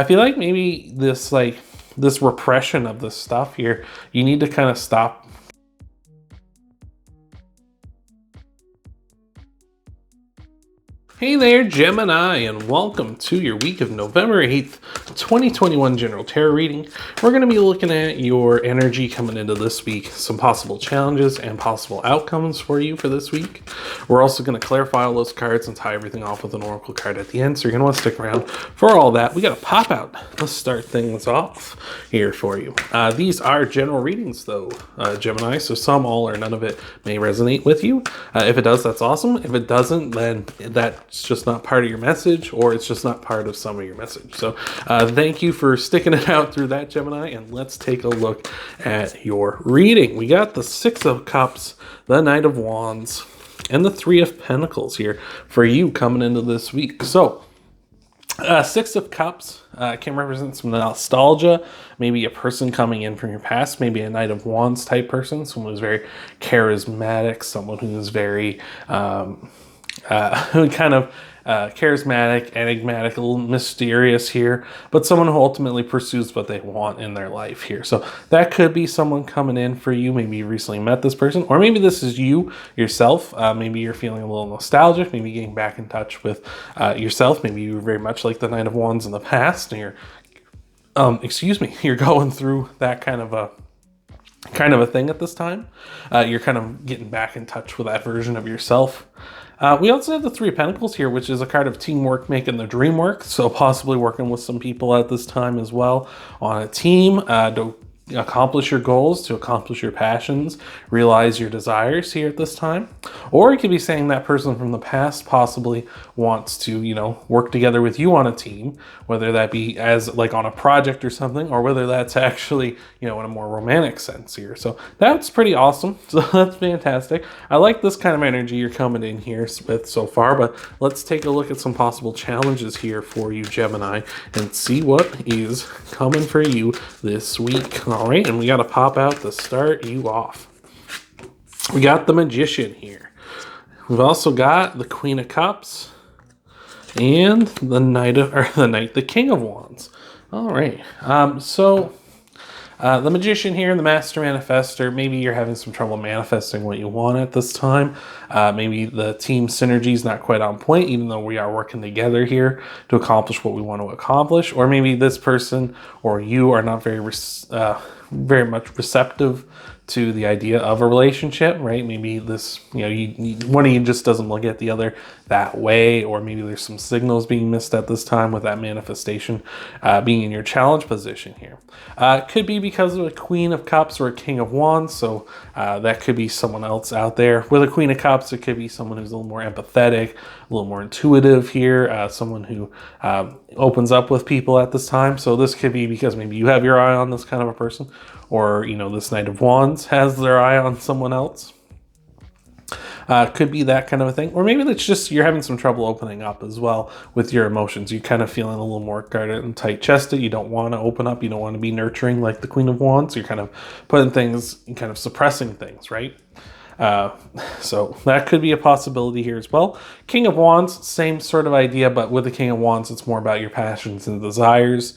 I feel like maybe this repression of this stuff here, you need to kind of stop. Hey there, Gemini, and welcome to your week of November 8th, 2021 General Tarot reading. We're going to be looking at your energy coming into this week, some possible challenges and possible outcomes for you for this week. We're also going to clarify all those cards and tie everything off with an oracle card at the end, so you're going to want to stick around for all that. We got a pop out. Let's start things off here for you. These are general readings, though, Gemini, so some, all, or none of it may resonate with you. If it does, that's awesome. If it doesn't, then it's just not part of your message, or it's just not part of some of your message. So thank you for sticking it out through that, Gemini, and let's take a look at your reading. We got the Six of Cups, the Knight of Wands, and the Three of Pentacles here for you coming into this week. So Six of Cups can represent some nostalgia, maybe a person coming in from your past, maybe a Knight of Wands type person, someone who's very charismatic, someone who's very charismatic, enigmatic, a little mysterious here, but someone who ultimately pursues what they want in their life here. So that could be someone coming in for you. Maybe you recently met this person, or maybe this is you yourself. Maybe you're feeling a little nostalgic, maybe getting back in touch with yourself. Maybe you were very much like the Knight of Wands in the past, and you're going through that kind of a thing at this time. You're kind of getting back in touch with that version of yourself. We also have the Three of Pentacles here, which is a card of teamwork making the dream work. So possibly working with some people at this time as well on a team to accomplish your goals, to accomplish your passions, realize your desires here at this time. Or it could be saying that person from the past possibly wants to, work together with you on a team, whether that be as like on a project or something, or whether that's actually, in a more romantic sense here. So that's pretty awesome. So that's fantastic. I like this kind of energy you're coming in here with so far, but let's take a look at some possible challenges here for you, Gemini, and see what is coming for you this week. All right, and we got to pop out to start you off. We got the Magician here. We've also got the Queen of Cups and the King of Wands. All right, the Magician here, the Master Manifester, maybe you're having some trouble manifesting what you want at this time. Maybe the team synergy is not quite on point, even though we are working together here to accomplish what we want to accomplish. Or maybe this person or you are not very much receptive to the idea of a relationship, right? Maybe this, one of you just doesn't look at the other that way, or maybe there's some signals being missed at this time with that manifestation being in your challenge position here. Could be because of a Queen of Cups or a King of Wands, so that could be someone else out there. With a Queen of Cups, it could be someone who's a little more empathetic, a little more intuitive here, someone who opens up with people at this time. So this could be because maybe you have your eye on this kind of a person, or this Knight of Wands has their eye on someone else. Could be that kind of a thing. Or maybe that's just you're having some trouble opening up as well with your emotions. You're kind of feeling a little more guarded and tight-chested. You don't want to open up. You don't want to be nurturing like the Queen of Wands. You're kind of putting things, kind of suppressing things, right? So that could be a possibility here as well. King of Wands, same sort of idea, but with the King of Wands, it's more about your passions and desires.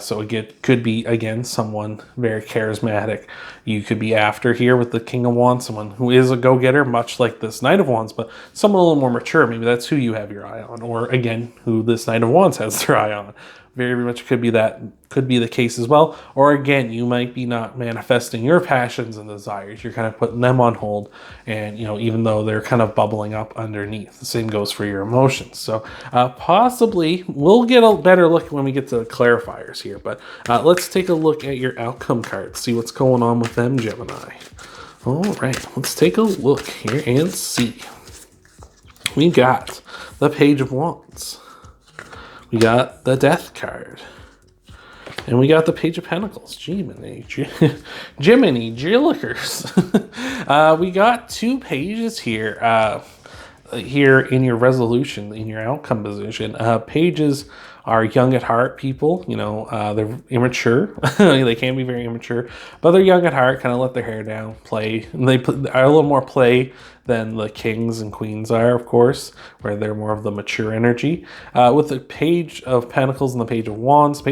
So it could be, again, someone very charismatic you could be after here with the King of Wands, someone who is a go-getter, much like this Knight of Wands, but someone a little more mature. Maybe that's who you have your eye on, or again, who this Knight of Wands has their eye on. Very much could be the case as well. Or again, you might be not manifesting your passions and desires. You're kind of putting them on hold, and even though they're kind of bubbling up underneath. The same goes for your emotions. So possibly we'll get a better look when we get to the clarifiers here. But let's take a look at your outcome cards, see what's going on with them, Gemini. All right, let's take a look here and see. We got the Page of Wands. We got the Death card. And we got the Page of Pentacles. Gemini, Jillikers. We got two pages here. Here in your resolution, in your outcome position. Pages are young at heart people. You know, they're immature. They can be very immature, but they're young at heart, kind of let their hair down, play. And they are a little more play than the kings and queens are, of course, where they're more of the mature energy. With the Page of Pentacles and the Page of Wands,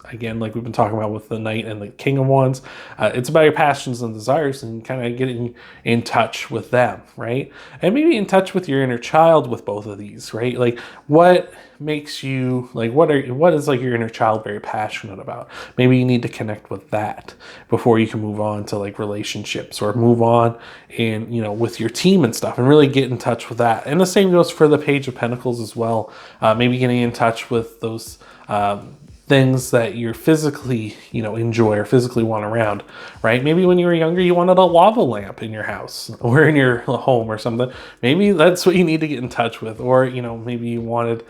again, like we've been talking about with the Knight and the King of Wands, it's about your passions and desires and kind of getting in touch with them, right? And maybe in touch with your inner child with both of these, right? Like what makes you, like what is like your inner child very passionate about? Maybe you need to connect with that before you can move on to like relationships or move on in, you know, with your team and stuff, and really get in touch with that. And the same goes for the Page of Pentacles as well. Maybe getting in touch with those things that you're physically, you know, enjoy or physically want around, right? Maybe when you were younger, you wanted a lava lamp in your house or in your home or something. Maybe that's what you need to get in touch with. Or, you know, maybe you wanted,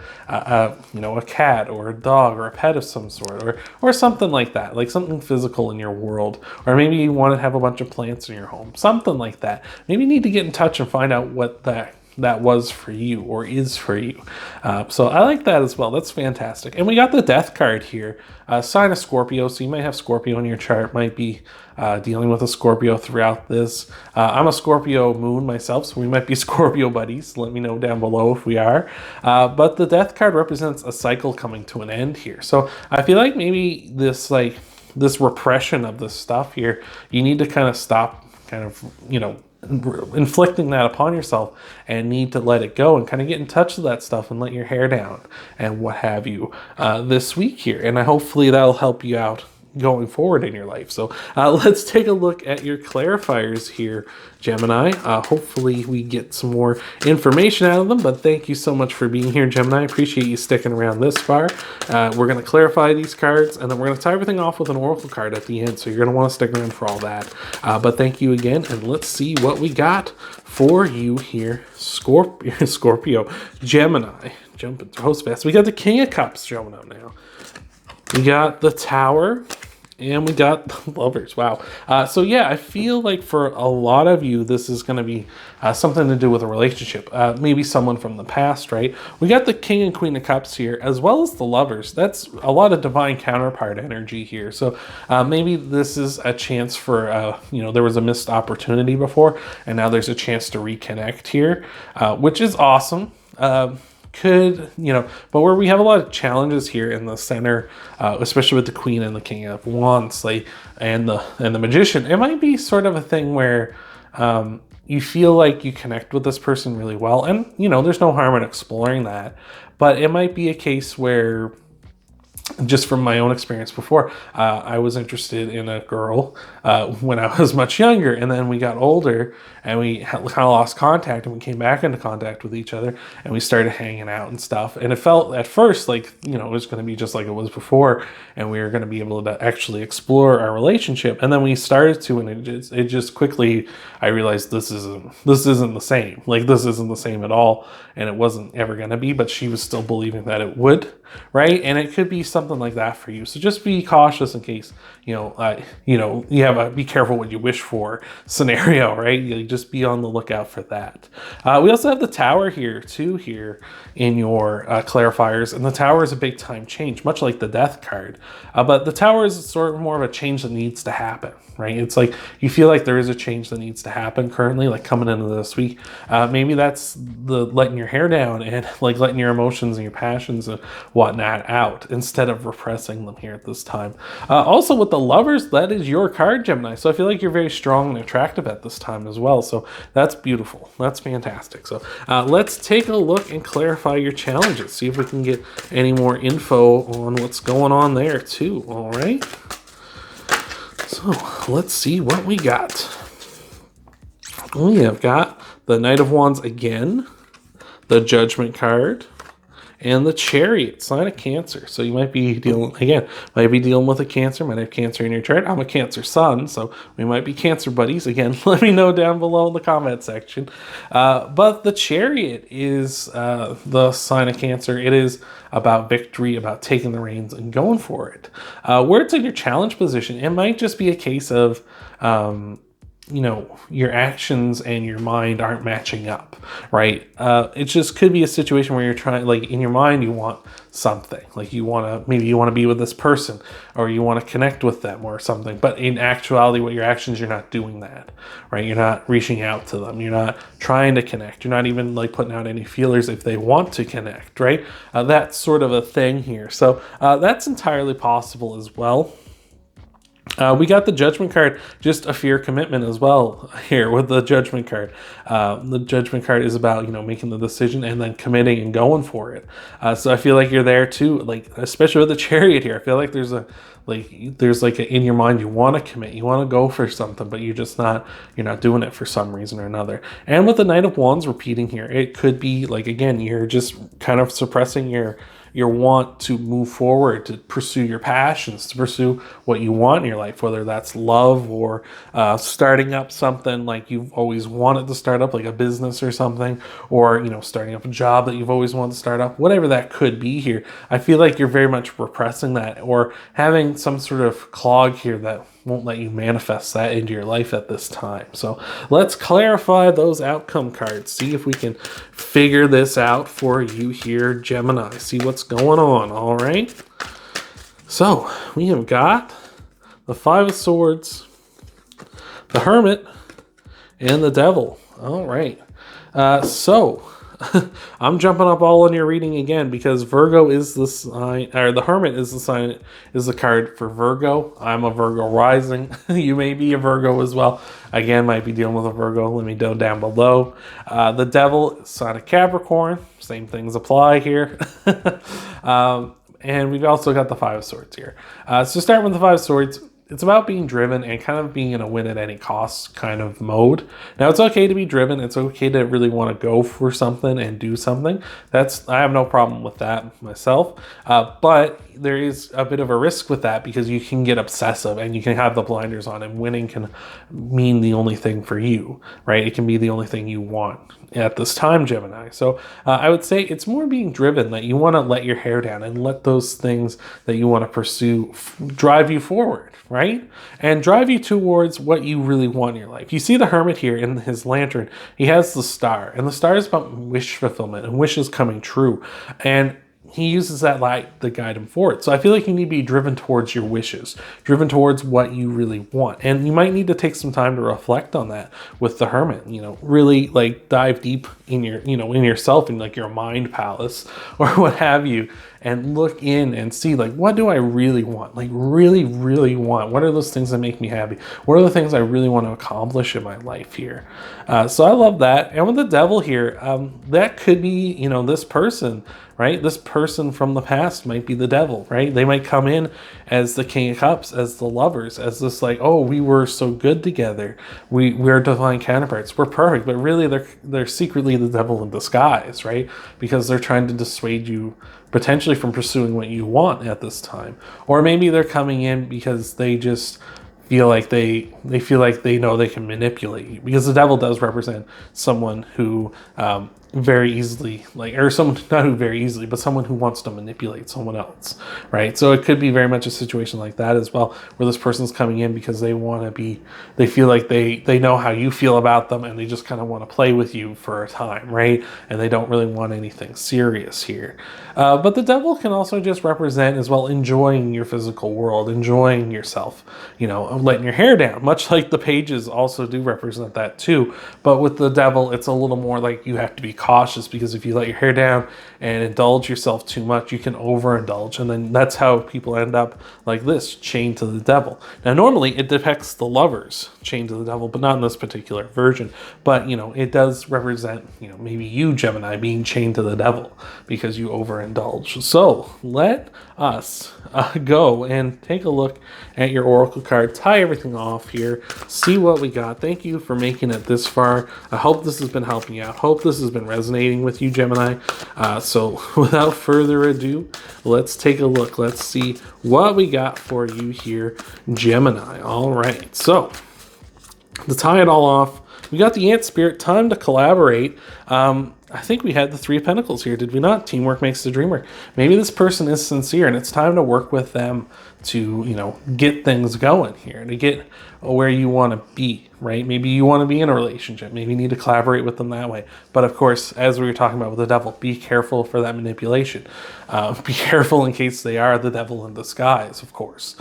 you know, a cat or a dog or a pet of some sort, or something like that, like something physical in your world. Or maybe you want to have a bunch of plants in your home, something like that. Maybe you need to get in touch and find out what that was for you or is for you. So I like that as well. That's fantastic. And we got the Death card here. Sign of Scorpio. So you might have Scorpio in your chart, might be dealing with a Scorpio throughout this. I'm a Scorpio moon myself, so we might be Scorpio buddies. Let me know down below if we are. But the Death card represents a cycle coming to an end here. So I feel like maybe this repression of this stuff here, you need to kind of stop kind of, you know, inflicting that upon yourself and need to let it go and kind of get in touch with that stuff and let your hair down and what have you this week here. And hopefully that'll help you out going forward in your life. So let's take a look at your clarifiers here, Gemini. Hopefully we get some more information out of them, but thank you so much for being here, Gemini. I appreciate you sticking around this far. We're going to clarify these cards, and then we're going to tie everything off with an oracle card at the end, so you're going to want to stick around for all that. But thank you again, and let's see what we got for you here, Scorpio, Gemini. Jumping through fast. We got the King of Cups showing up now. We got the Tower, and we got the Lovers. Wow. So yeah, I feel like for a lot of you, this is going to be something to do with a relationship. Maybe someone from the past, right? We got the King and Queen of Cups here, as well as the Lovers. That's a lot of divine counterpart energy here. So maybe this is a chance for, you know, there was a missed opportunity before, and now there's a chance to reconnect here, which is awesome. Could, you know, but where we have a lot of challenges here in the center, especially with the Queen and the King of Wands, like, and the Magician, it might be sort of a thing where you feel like you connect with this person really well, and you know, there's no harm in exploring that, but it might be a case where, just from my own experience before, I was interested in a girl when I was much younger, and then we got older and we kind of lost contact, and we came back into contact with each other, and we started hanging out and stuff, and it felt at first like, you know, it was going to be just like it was before, and we were going to be able to actually explore our relationship. And then we started to, and it just quickly, I realized this isn't the same. Like, this isn't the same at all, and it wasn't ever going to be, but she was still believing that it would, right? And it could be something like that for you. So just be cautious in case, you know, you have a be careful what you wish for scenario, right? You just be on the lookout for that. We also have the Tower here too, here in your clarifiers, and the Tower is a big time change, much like the Death card. But the Tower is sort of more of a change that needs to happen, right? It's like you feel like there is a change that needs to happen currently, like coming into this week. Maybe that's the letting your hair down and like letting your emotions and your passions and whatnot out instead of repressing them here at this time. Also with the Lovers, that is your card, Gemini. So I feel like you're very strong and attractive at this time as well. So that's beautiful. That's fantastic. So let's take a look and clarify your challenges. See if we can get any more info on what's going on there too. All right. So let's see what we got. We have got the Knight of Wands again, the Judgment card, and the Chariot, sign of Cancer. So you might be dealing with a Cancer, might have Cancer in your chart. I'm a Cancer sun, so we might be Cancer buddies. Again, let me know down below in the comment section. But the Chariot is the sign of Cancer. It is about victory, about taking the reins and going for it. Where it's in your challenge position, it might just be a case of you know, your actions and your mind aren't matching up, right? It just could be a situation where you're trying, like in your mind, you want something, like maybe you want to be with this person, or you want to connect with them or something. But in actuality, what your actions, you're not doing that, right? You're not reaching out to them. You're not trying to connect. You're not even like putting out any feelers if they want to connect, right? That's sort of a thing here. So that's entirely possible as well. We got the Judgment card, just a fear commitment as well here with the Judgment card. The Judgment card is about, you know, making the decision and then committing and going for it. So I feel like you're there too, like especially with the Chariot here. I feel like there's in your mind, you want to commit, you want to go for something, but you're not doing it for some reason or another. And with the Knight of Wands repeating here, it could be like, again, you're just kind of suppressing your want to move forward, to pursue your passions, to pursue what you want in your life, whether that's love or starting up something like you've always wanted to start up, like a business or something, or, you know, starting up a job that you've always wanted to start up, whatever that could be here. I feel like you're very much repressing that or having some sort of clog here that won't let you manifest that into your life at this time. So let's clarify those outcome cards. See if we can figure this out for you here, Gemini. See what's going on, all right? So we have got the Five of Swords, the Hermit, and the Devil. All right. So I'm jumping up all in your reading again because Virgo is the sign, or the Hermit is the sign, is the card for Virgo. I'm a Virgo rising. You may be a Virgo as well. Again, might be dealing with a Virgo. Let me know down below. The Devil is sign of Capricorn. Same things apply here. And we've also got the Five of Swords here. So starting with the Five of Swords, it's about being driven and kind of being in a win at any cost kind of mode. Now, it's okay to be driven. It's okay to really want to go for something and do something. I have no problem with that myself. But there is a bit of a risk with that because you can get obsessive and you can have the blinders on, and winning can mean the only thing for you, right? It can be the only thing you want at this time, Gemini. So I would say it's more being driven, that you want to let your hair down and let those things that you want to pursue drive you forward, right? And drive you towards what you really want in your life. You see the Hermit here in his lantern. He has the star, and the star is about wish fulfillment and wishes coming true. And he uses that light to guide him forward. So I feel like you need to be driven towards your wishes, driven towards what you really want. And you might need to take some time to reflect on that with the Hermit, you know, really like dive deep in your, you know, in yourself, in like your mind palace or what have you, and look in and see, like, what do I really want? Like really, really want? What are those things that make me happy? What are the things I really want to accomplish in my life here? So I love that. And with the Devil here, that could be, you know, this person, right? This person from the past might be the Devil, right? They might come in as the King of Cups, as the lovers, as this like, oh, we were so good together. We're divine counterparts. We're perfect. But really, they're secretly the devil in disguise, right? Because they're trying to dissuade you potentially from pursuing what you want at this time. Or maybe they're coming in because they just feel like they feel like they know they can manipulate you, because the Devil does represent someone who very easily, like, or someone, not who very easily, but someone who wants to manipulate someone else, right? So it could be very much a situation like that as well, where this person's coming in because they want to be, they feel like they know how you feel about them, and they just kind of want to play with you for a time, right? And they don't really want anything serious here. But the Devil can also just represent as well enjoying your physical world, enjoying yourself, you know, letting your hair down, much like the Pages also do represent that too. But with the Devil, it's a little more like you have to be cautious, because if you let your hair down and indulge yourself too much, you can overindulge, and then that's how people end up like this, chained to the Devil. Now, normally it depicts the lovers chained to the Devil, but not in this particular version. But, you know, it does represent, you know, maybe you, Gemini, being chained to the Devil because you overindulge. So let us go and take a look at your oracle card, tie everything off here, see what we got. Thank you for making it this far. I hope this has been helping you out. Hope this has been resonating with you, Gemini. So without further ado, let's take a look. Let's see what we got for you here, Gemini. All right, so to tie it all off, we got the Ant Spirit, time to collaborate. I think we had the Three of Pentacles here, did we not? Teamwork makes the dream work. Maybe this person is sincere and it's time to work with them to, you know, get things going here, to get where you want to be, right? Maybe you want to be in a relationship. Maybe you need to collaborate with them that way. But of course, as we were talking about with the devil, be careful for that manipulation. Be careful in case they are the devil in disguise, of course.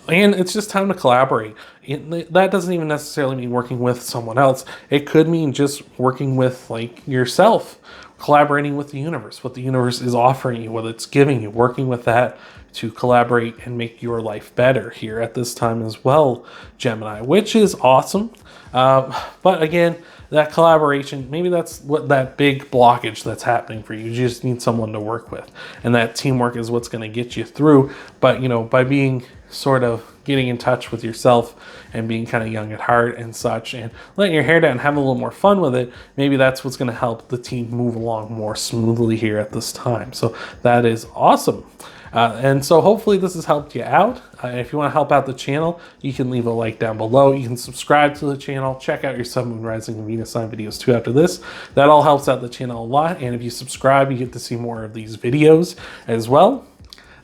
And it's just time to collaborate. That doesn't even necessarily mean working with someone else. It could mean just working with like yourself, collaborating with the universe, what the universe is offering you, what it's giving you, working with that to collaborate and make your life better here at this time as well, Gemini, which is awesome. But again, that collaboration, maybe that's what that big blockage that's happening for you. You just need someone to work with. And that teamwork is what's going to get you through. But, you know, by being sort of getting in touch with yourself and being kind of young at heart and such and letting your hair down and having a little more fun with it, maybe that's what's going to help the team move along more smoothly here at this time. So that is awesome. And so hopefully this has helped you out. If you want to help out the channel, you can leave a like down below. You can subscribe to the channel. Check out your Sun, Moon, Rising, and Venus sign videos too after this. That all helps out the channel a lot. And if you subscribe, you get to see more of these videos as well.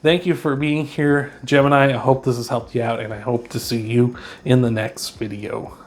Thank you for being here, Gemini. I hope this has helped you out, and I hope to see you in the next video.